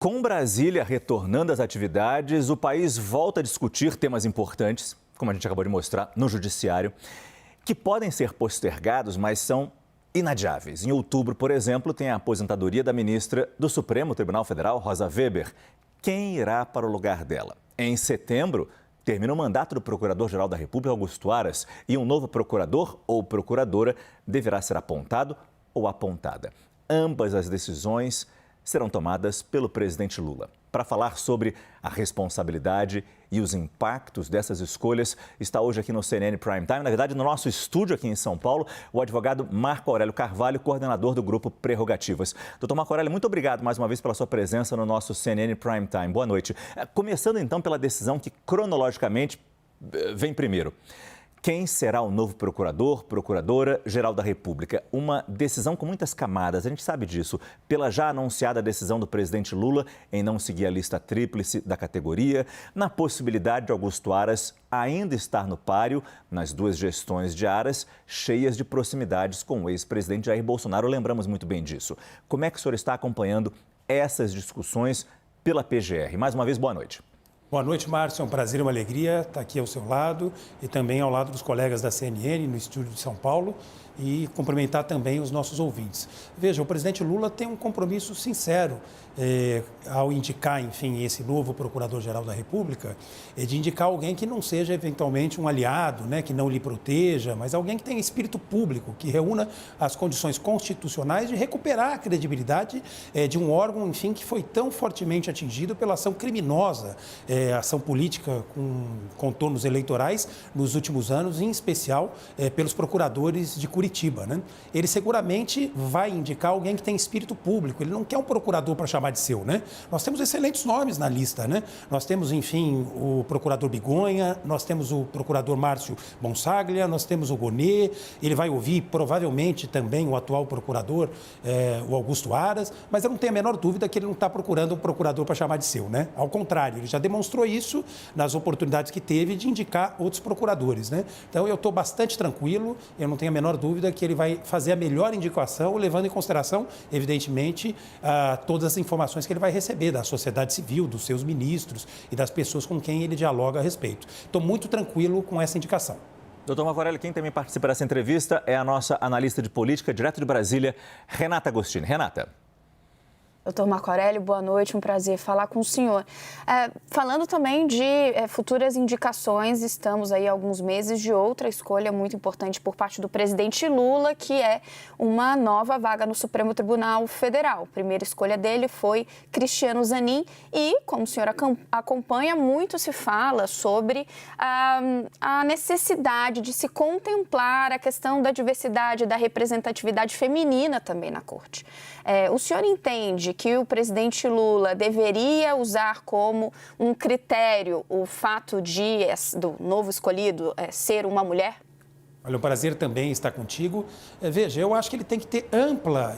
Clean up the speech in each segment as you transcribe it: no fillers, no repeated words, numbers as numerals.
Com Brasília retornando às atividades, o país volta a discutir temas importantes, como a gente acabou de mostrar, no judiciário, que podem ser postergados, mas são inadiáveis. Em outubro, por exemplo, tem a aposentadoria da ministra do Supremo Tribunal Federal, Rosa Weber. Quem irá para o lugar dela? Em setembro, termina o mandato do Procurador-Geral da República, Augusto Aras, e um novo procurador ou procuradora deverá ser apontado ou apontada. Ambas as decisões serão tomadas pelo presidente Lula. Para falar sobre a responsabilidade e os impactos dessas escolhas, está hoje aqui no CNN Prime Time, na verdade no nosso estúdio aqui em São Paulo, o advogado Marco Aurélio Carvalho, coordenador do Grupo Prerrogativas. Doutor Marco Aurélio, muito obrigado mais uma vez pela sua presença no nosso CNN Prime Time. Boa noite. Começando então pela decisão que cronologicamente vem primeiro. Quem será o novo procurador, procuradora-geral da República? Uma decisão com muitas camadas, a gente sabe disso. Pela já anunciada decisão do presidente Lula em não seguir a lista tríplice da categoria, na possibilidade de Augusto Aras ainda estar no páreo nas duas gestões de Aras, cheias de proximidades com o ex-presidente Jair Bolsonaro. Lembramos muito bem disso. Como é que o senhor está acompanhando essas discussões pela PGR? Mais uma vez, boa noite. Boa noite, Márcio. É um prazer e uma alegria estar aqui ao seu lado e também ao lado dos colegas da CNN no estúdio de São Paulo e cumprimentar também os nossos ouvintes. Veja, o presidente Lula tem um compromisso sincero ao indicar, enfim, esse novo Procurador-Geral da República, de indicar alguém que não seja eventualmente um aliado, né, que não lhe proteja, mas alguém que tenha espírito público, que reúna as condições constitucionais de recuperar a credibilidade de um órgão, enfim, que foi tão fortemente atingido pela ação criminosa, ação política com contornos eleitorais nos últimos anos, em especial pelos procuradores de Curitiba, né? Ele seguramente vai indicar alguém que tem espírito público, ele não quer um procurador para chamar de seu, né? Nós temos excelentes nomes na lista, né? Nós temos, enfim, o procurador Bigonha, nós temos o procurador Márcio Bonsaglia, nós temos o Gonê, ele vai ouvir provavelmente também o atual procurador, o Augusto Aras, mas eu não tenho a menor dúvida que ele não está procurando um procurador para chamar de seu, né? Ao contrário, ele já demonstrou isso nas oportunidades que teve de indicar outros procuradores, né? Então, eu estou bastante tranquilo, eu não tenho a menor dúvida que ele vai fazer a melhor indicação, levando em consideração, evidentemente, todas as informações que ele vai receber da sociedade civil, dos seus ministros e das pessoas com quem ele dialoga a respeito. Estou muito tranquilo com essa indicação. Doutor Marco Aurélio, quem também participa dessa entrevista é a nossa analista de política, direto de Brasília, Renata Agostini. Renata. Doutor Marco Aurélio, boa noite, um prazer falar com o senhor. Falando também de futuras indicações, estamos aí há alguns meses de outra escolha muito importante por parte do presidente Lula, que é uma nova vaga no Supremo Tribunal Federal. A primeira escolha dele foi Cristiano Zanin e, como o senhor acompanha, muito se fala sobre a necessidade de se contemplar a questão da diversidade, da representatividade feminina também na corte. O senhor entende que o presidente Lula deveria usar como um critério o fato do novo escolhido ser uma mulher? Olha, um prazer também estar contigo. Veja, eu acho que ele tem que ter ampla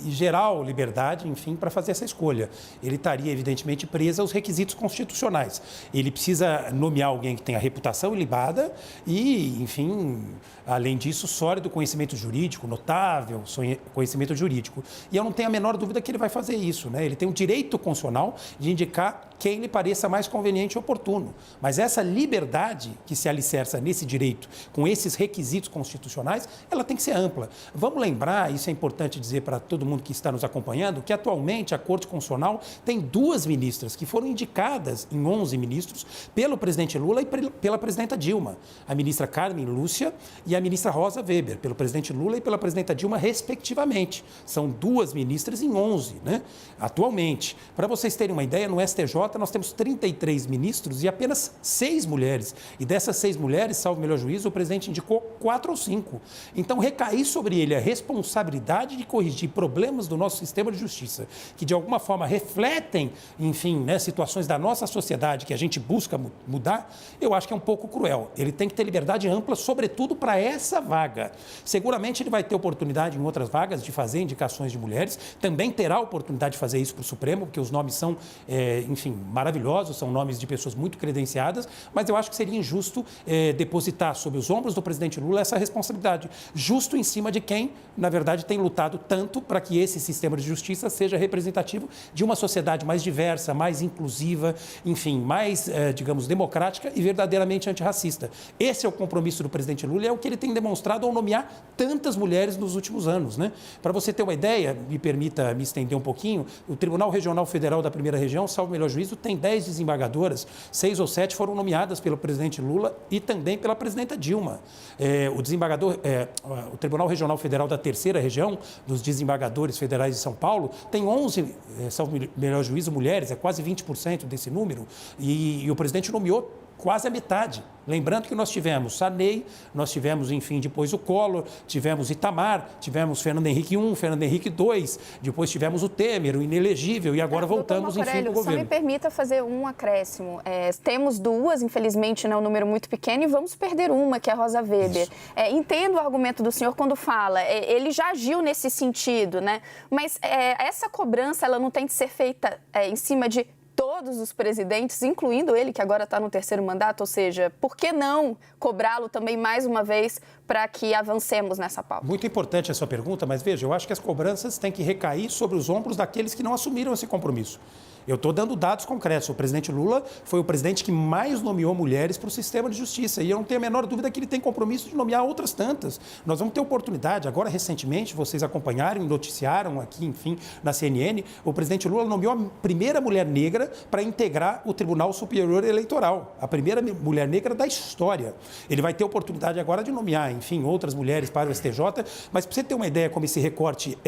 e geral liberdade, enfim, para fazer essa escolha. Ele estaria, evidentemente, preso aos requisitos constitucionais. Ele precisa nomear alguém que tenha reputação ilibada e, enfim, além disso, sólido conhecimento jurídico, notável conhecimento jurídico. E eu não tenho a menor dúvida que ele vai fazer isso, né? Ele tem o direito constitucional de indicar quem lhe pareça mais conveniente e oportuno. Mas essa liberdade que se alicerça nesse direito, com esses requisitos constitucionais, ela tem que ser ampla. Vamos lembrar, isso é importante dizer para todo mundo que está nos acompanhando, que atualmente a Corte Constitucional tem 2 ministras que foram indicadas em 11 ministros pelo presidente Lula e pela presidenta Dilma. A ministra Carmen Lúcia e a ministra Rosa Weber, pelo presidente Lula e pela presidenta Dilma, respectivamente. São 2 ministras em 11, né? Atualmente. Para vocês terem uma ideia, no STJ nós temos 33 ministros e apenas 6 mulheres. E dessas 6 mulheres, salvo o melhor juízo, o presidente indicou 4 ou 5. Então, recair sobre ele a responsabilidade de corrigir problemas do nosso sistema de justiça, que de alguma forma refletem, enfim, né, situações da nossa sociedade que a gente busca mudar, eu acho que é um pouco cruel. Ele tem que ter liberdade ampla, sobretudo para essa vaga. Seguramente ele vai ter oportunidade em outras vagas de fazer indicações de mulheres, também terá oportunidade de fazer isso para o Supremo, porque os nomes são, enfim, maravilhosos, são nomes de pessoas muito credenciadas, mas eu acho que seria injusto depositar sobre os ombros do presidente Lula Lula essa responsabilidade, justo em cima de quem, na verdade, tem lutado tanto para que esse sistema de justiça seja representativo de uma sociedade mais diversa, mais inclusiva, enfim, mais, digamos, democrática e verdadeiramente antirracista. Esse é o compromisso do presidente Lula e é o que ele tem demonstrado ao nomear tantas mulheres nos últimos anos, né? Para você ter uma ideia, me permita me estender um pouquinho, o Tribunal Regional Federal da Primeira Região, salvo melhor juízo, tem 10 desembargadoras, 6 ou 7 foram nomeadas pelo presidente Lula e também pela presidenta Dilma. O Tribunal Regional Federal da Terceira Região, dos desembargadores federais de São Paulo, tem 11, salvo melhor juízo, mulheres, é quase 20% desse número, e o presidente nomeou quase a metade. Lembrando que nós tivemos Sarney, nós tivemos, enfim, depois o Collor, tivemos Itamar, tivemos Fernando Henrique I, Fernando Henrique II, depois tivemos o Temer, o inelegível, e agora voltamos, enfim, para o governo. Só me permita fazer um acréscimo. Temos duas, infelizmente, não é um número muito pequeno, e vamos perder uma, que é a Rosa Weber. Entendo o argumento do senhor quando fala, ele já agiu nesse sentido, né? Mas essa cobrança, ela não tem que ser feita em cima de todos os presidentes, incluindo ele, que agora está no terceiro mandato, ou seja, por que não cobrá-lo também mais uma vez para que avancemos nessa pauta? Muito importante a sua pergunta, mas veja, eu acho que as cobranças têm que recair sobre os ombros daqueles que não assumiram esse compromisso. Eu estou dando dados concretos. O presidente Lula foi o presidente que mais nomeou mulheres para o sistema de justiça. E eu não tenho a menor dúvida que ele tem compromisso de nomear outras tantas. Nós vamos ter oportunidade. Agora, recentemente, vocês acompanharam, noticiaram aqui, enfim, na CNN, o presidente Lula nomeou a primeira mulher negra para integrar o Tribunal Superior Eleitoral. A primeira mulher negra da história. Ele vai ter oportunidade agora de nomear, enfim, outras mulheres para o STJ. Mas para você ter uma ideia como esse recorte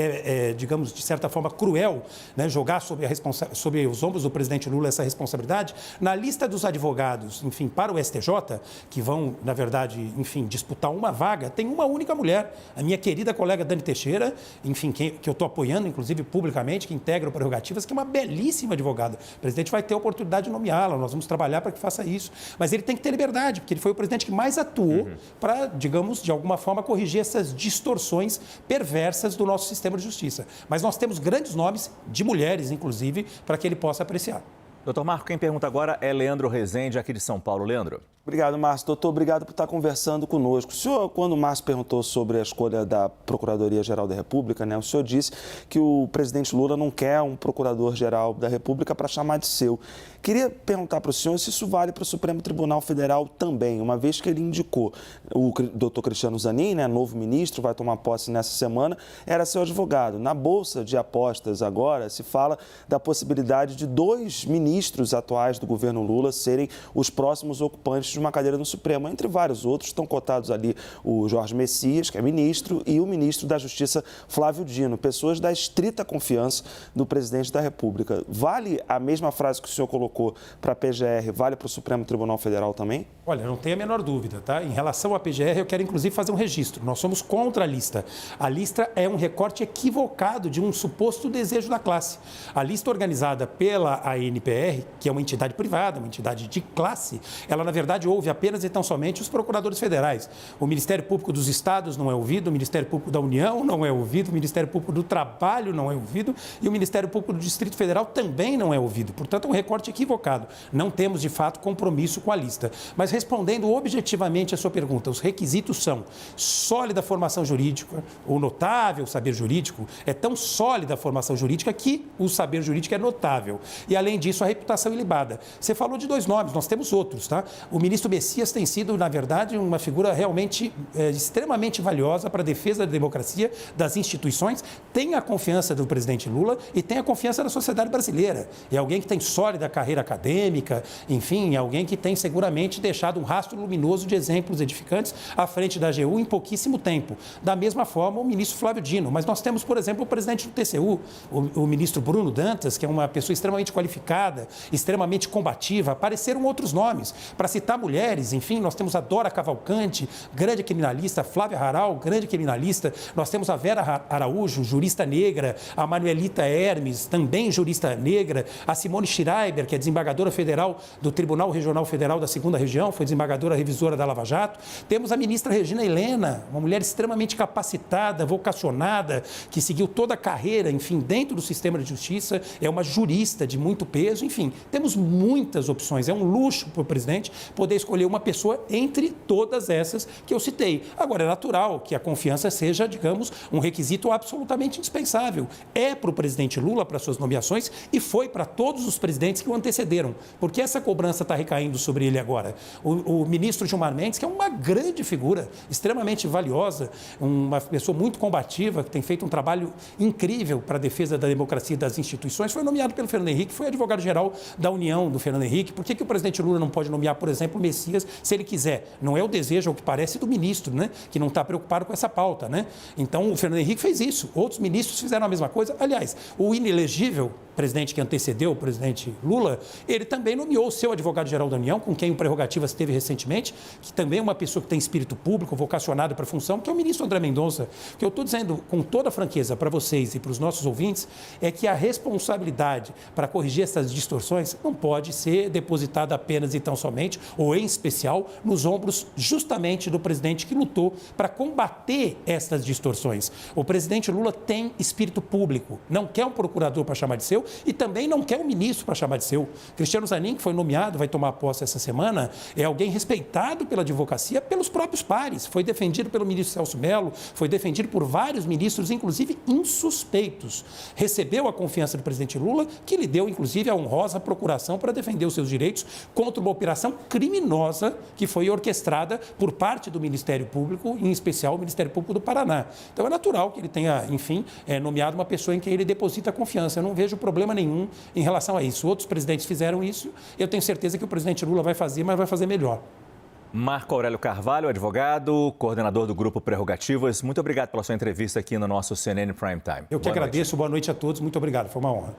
digamos, de certa forma cruel, né, jogar sobre os ombros do presidente Lula essa responsabilidade, na lista dos advogados, enfim, para o STJ, que vão, na verdade, enfim, disputar uma vaga, tem uma única mulher, a minha querida colega Dani Teixeira, enfim, que eu estou apoiando, inclusive, publicamente, que integra o Prerrogativas, que é uma belíssima advogada. O presidente vai ter a oportunidade de nomeá-la, nós vamos trabalhar para que faça isso. Mas ele tem que ter liberdade, porque ele foi o presidente que mais atuou para, digamos, de alguma forma, corrigir essas distorções perversas do nosso sistema de justiça. Mas nós temos grandes nomes, de mulheres, inclusive, para que ele possa apreciar. Doutor Marco, quem pergunta agora é Leandro Rezende, aqui de São Paulo. Leandro. Obrigado, Márcio. Doutor, obrigado por estar conversando conosco. O senhor, quando o Márcio perguntou sobre a escolha da Procuradoria-Geral da República, né, o senhor disse que o presidente Lula não quer um Procurador-Geral da República para chamar de seu. Queria perguntar para o senhor se isso vale para o Supremo Tribunal Federal também, uma vez que ele indicou o doutor Cristiano Zanin, né, novo ministro, vai tomar posse nessa semana, era seu advogado. Na Bolsa de Apostas agora se fala da possibilidade de 2 ministros atuais do governo Lula serem os próximos ocupantes de uma cadeira no Supremo. Entre vários outros, estão cotados ali o Jorge Messias, que é ministro, e o ministro da Justiça, Flávio Dino, pessoas da estrita confiança do presidente da República. Vale a mesma frase que o senhor colocou para a PGR, vale para o Supremo Tribunal Federal também? Olha, não tenho a menor dúvida, tá? Em relação à PGR, eu quero inclusive fazer um registro. Nós somos contra a lista. A lista é um recorte equivocado de um suposto desejo da classe. A lista organizada pela ANPR, que é uma entidade privada, uma entidade de classe, ela, na verdade, ouve apenas e tão somente os procuradores federais. O Ministério Público dos Estados não é ouvido, o Ministério Público da União não é ouvido, o Ministério Público do Trabalho não é ouvido e o Ministério Público do Distrito Federal também não é ouvido. Portanto, é um recorte equivocado. Não temos, de fato, compromisso com a lista. Mas, respondendo objetivamente a sua pergunta, os requisitos são sólida formação jurídica, ou notável saber jurídico. É tão sólida a formação jurídica que o saber jurídico é notável. E, além disso, a reputação ilibada. Você falou de 2 nomes, nós temos outros, tá? O ministro Messias tem sido, na verdade, uma figura realmente extremamente valiosa para a defesa da democracia, das instituições, tem a confiança do presidente Lula e tem a confiança da sociedade brasileira. É alguém que tem sólida carreira acadêmica, enfim, é alguém que tem seguramente deixado um rastro luminoso de exemplos edificantes à frente da AGU em pouquíssimo tempo. Da mesma forma, o ministro Flávio Dino. Mas nós temos, por exemplo, o presidente do TCU, o ministro Bruno Dantas, que é uma pessoa extremamente qualificada, extremamente combativa. Apareceram outros nomes. Para citar mulheres, enfim, nós temos a Dora Cavalcante, grande criminalista, Flávia Haral, grande criminalista. Nós temos a Vera Araújo, jurista negra, a Manuelita Hermes, também jurista negra, a Simone Schreiber, que é desembargadora federal do Tribunal Regional Federal da 2ª Região, foi desembargadora revisora da Lava Jato. Temos a ministra Regina Helena, uma mulher extremamente capacitada, vocacionada, que seguiu toda a carreira, enfim, dentro do sistema de justiça, é uma jurista de muito peso, enfim, temos muitas opções. É um luxo para o presidente poder poder escolher uma pessoa entre todas essas que eu citei. Agora, é natural que a confiança seja, digamos, um requisito absolutamente indispensável. É para o presidente Lula, para suas nomeações, e foi para todos os presidentes que o antecederam. Porque essa cobrança está recaindo sobre ele agora. O ministro Gilmar Mendes, que é uma grande figura, extremamente valiosa, uma pessoa muito combativa, que tem feito um trabalho incrível para a defesa da democracia e das instituições, foi nomeado pelo Fernando Henrique, foi advogado-geral da União do Fernando Henrique. Por que o presidente Lula não pode nomear, por exemplo, o Messias, se ele quiser? Não é o desejo, ao que parece, do ministro, né? Que não está preocupado com essa pauta, né? Então, o Fernando Henrique fez isso. Outros ministros fizeram a mesma coisa. Aliás, o inelegível presidente que antecedeu o presidente Lula, ele também nomeou o seu advogado-geral da União, com quem o Prerrogativas teve recentemente, que também é uma pessoa que tem espírito público, vocacionado para a função, que é o ministro André Mendonça. O que eu estou dizendo com toda franqueza para vocês e para os nossos ouvintes é que a responsabilidade para corrigir essas distorções não pode ser depositada apenas e tão somente, ou em especial, nos ombros justamente do presidente que lutou para combater essas distorções. O presidente Lula tem espírito público, não quer um procurador para chamar de seu e também não quer um ministro para chamar de seu. Cristiano Zanin, que foi nomeado, vai tomar posse essa semana, é alguém respeitado pela advocacia, pelos próprios pares. Foi defendido pelo ministro Celso Mello, foi defendido por vários ministros, inclusive insuspeitos. Recebeu a confiança do presidente Lula, que lhe deu, inclusive, a honrosa procuração para defender os seus direitos contra uma operação criminosa que foi orquestrada por parte do Ministério Público, em especial o Ministério Público do Paraná. Então, é natural que ele tenha, enfim, nomeado uma pessoa em quem ele deposita confiança. Eu não vejo problema nenhum em relação a isso. Outros presidentes fizeram isso, eu tenho certeza que o presidente Lula vai fazer, mas vai fazer melhor. Marco Aurélio Carvalho, advogado, coordenador do Grupo Prerrogativas, muito obrigado pela sua entrevista aqui no nosso CNN Prime Time. Eu que agradeço, boa noite a todos, muito obrigado, foi uma honra.